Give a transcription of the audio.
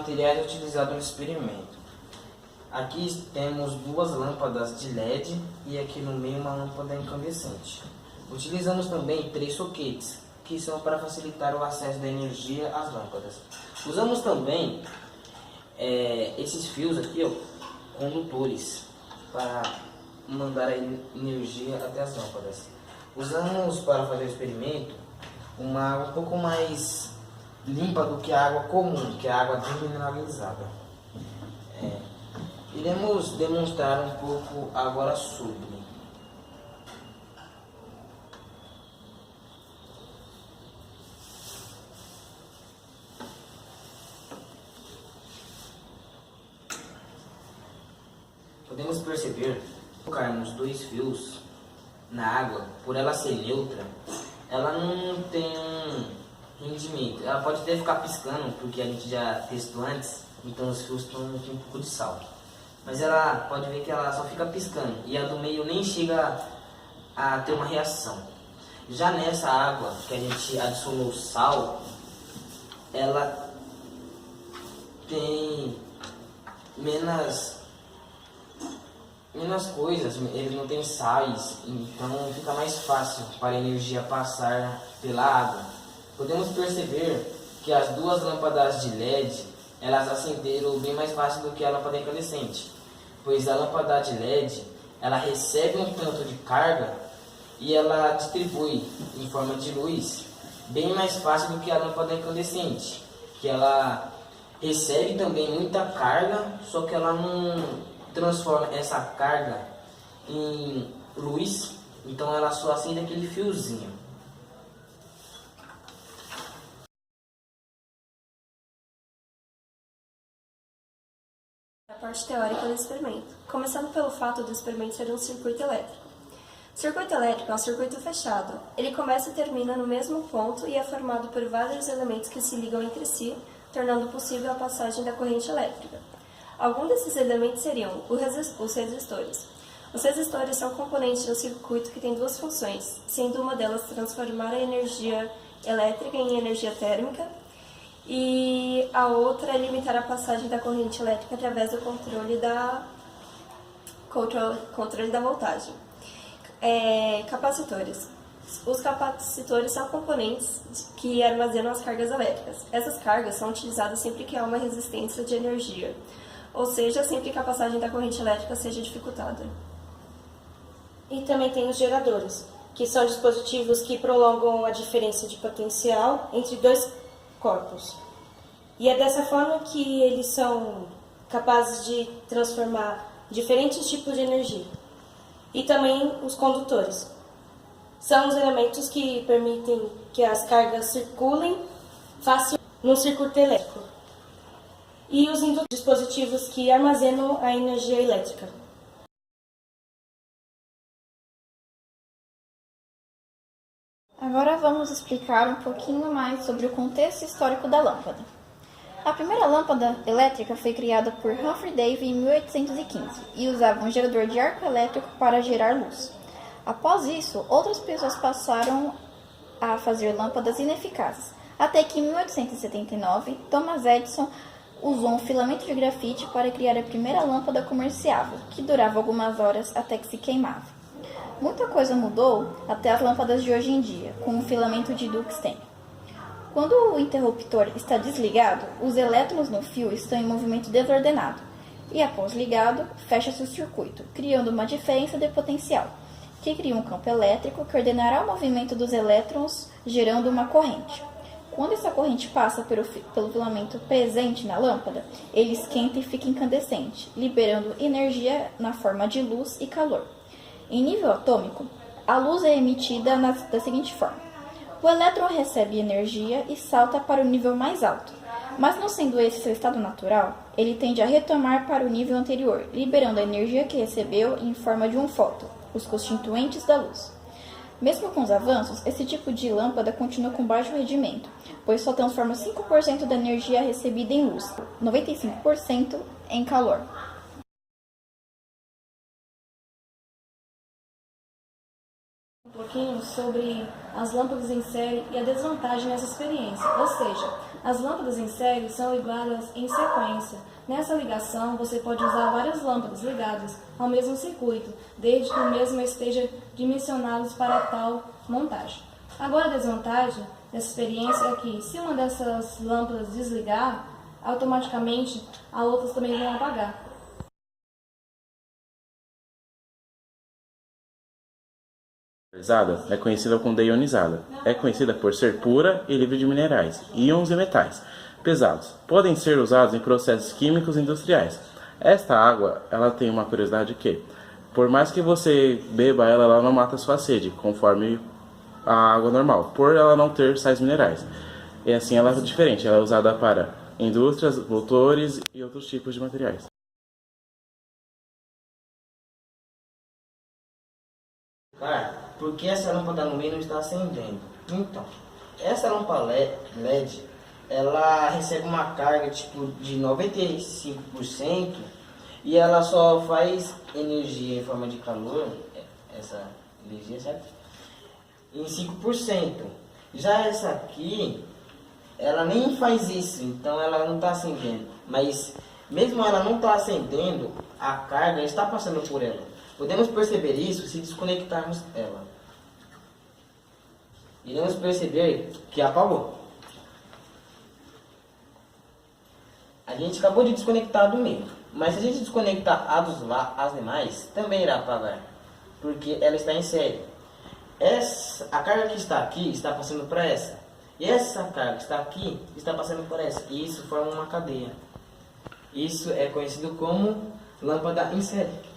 materiais utilizados no experimento. Aqui temos duas lâmpadas de LED e aqui no meio uma lâmpada incandescente. Utilizamos também 3 soquetes, que são para facilitar o acesso da energia às lâmpadas. Usamos também esses fios aqui, ó, condutores, para mandar a energia até as lâmpadas. Usamos para fazer o experimento uma água um pouco mais limpa do que a água comum, que é a água desmineralizada. Iremos demonstrar um pouco agora sobre. Podemos perceber que colocarmos 2 fios na água, por ela ser neutra, ela não tem rendimento. Ela pode até ficar piscando, porque a gente já testou antes, então os fios estão com um pouco de sal. Mas ela pode ver que ela só fica piscando e a do meio nem chega a ter uma reação. Já nessa água que a gente adicionou sal, ela tem menos coisas, ele não tem sais, então fica mais fácil para a energia passar pela água. Podemos perceber que as 2 lâmpadas de LED elas acenderam bem mais fácil do que a lâmpada incandescente, pois a lâmpada de LED ela recebe um tanto de carga e ela distribui em forma de luz bem mais fácil do que a lâmpada incandescente, que ela recebe também muita carga, só que ela não transforma essa carga em luz, então ela só acende aquele fiozinho. A parte teórica do experimento, começando pelo fato do experimento ser um circuito elétrico. Circuito elétrico é um circuito fechado. Ele começa e termina no mesmo ponto e é formado por vários elementos que se ligam entre si, tornando possível a passagem da corrente elétrica. Alguns desses elementos seriam os resistores. Os resistores são componentes de um circuito que tem 2 funções, sendo uma delas transformar a energia elétrica em energia térmica e a outra é limitar a passagem da corrente elétrica através do controle da voltagem. Capacitores. Os capacitores são componentes que armazenam as cargas elétricas. Essas cargas são utilizadas sempre que há uma resistência de energia, ou seja, sempre que a passagem da corrente elétrica seja dificultada. E também tem os geradores, que são dispositivos que prolongam a diferença de potencial entre 2 corpos. E é dessa forma que eles são capazes de transformar diferentes tipos de energia. E também os condutores. São os elementos que permitem que as cargas circulem facilmente no circuito elétrico. E os dispositivos que armazenam a energia elétrica. Agora vamos explicar um pouquinho mais sobre o contexto histórico da lâmpada. A primeira lâmpada elétrica foi criada por Humphrey Davy em 1815 e usava um gerador de arco elétrico para gerar luz. Após isso, outras pessoas passaram a fazer lâmpadas ineficazes, até que em 1879, Thomas Edison usou um filamento de grafite para criar a primeira lâmpada comerciável, que durava algumas horas até que se queimava. Muita coisa mudou até as lâmpadas de hoje em dia, com o filamento de tungstênio. Quando o interruptor está desligado, os elétrons no fio estão em movimento desordenado, e após ligado, fecha-se o circuito, criando uma diferença de potencial, que cria um campo elétrico que ordenará o movimento dos elétrons, gerando uma corrente. Quando essa corrente passa pelo filamento presente na lâmpada, ele esquenta e fica incandescente, liberando energia na forma de luz e calor. Em nível atômico, a luz é emitida da seguinte forma. O elétron recebe energia e salta para o nível mais alto, mas não sendo esse seu estado natural, ele tende a retomar para o nível anterior, liberando a energia que recebeu em forma de um fóton, os constituintes da luz. Mesmo com os avanços, esse tipo de lâmpada continua com baixo rendimento, pois só transforma 5% da energia recebida em luz, 95% em calor. pouquinho sobre as lâmpadas em série e a desvantagem nessa experiência. Ou seja, as lâmpadas em série são ligadas em sequência. Nessa ligação, você pode usar várias lâmpadas ligadas ao mesmo circuito, desde que o mesmo esteja dimensionados para tal montagem. Agora, a desvantagem dessa experiência é que, se uma dessas lâmpadas desligar, automaticamente as outras também vão apagar. É conhecida como deionizada. É conhecida por ser pura e livre de minerais, íons e metais pesados. Podem ser usados em processos químicos industriais. Esta água, ela tem uma curiosidade que, por mais que você beba ela, ela não mata sua sede, conforme a água normal, por ela não ter sais minerais. E assim ela é diferente, ela é usada para indústrias, motores e outros tipos de materiais. Cara, por que essa lâmpada no meio não está acendendo? Então, essa lâmpada LED, ela recebe uma carga tipo de 95% e ela só faz energia em forma de calor, essa energia, certo? Em 5%. Já essa aqui, ela nem faz isso, então ela não está acendendo. Mas mesmo ela não está acendendo, a carga está passando por ela. Podemos perceber isso se desconectarmos ela. Iremos perceber que apagou. A gente acabou de desconectar do meio, mas se a gente desconectar as demais, também irá apagar, porque ela está em série. A carga que está aqui está passando para essa, e essa carga que está aqui está passando por essa, e isso forma uma cadeia. Isso é conhecido como lâmpada em série.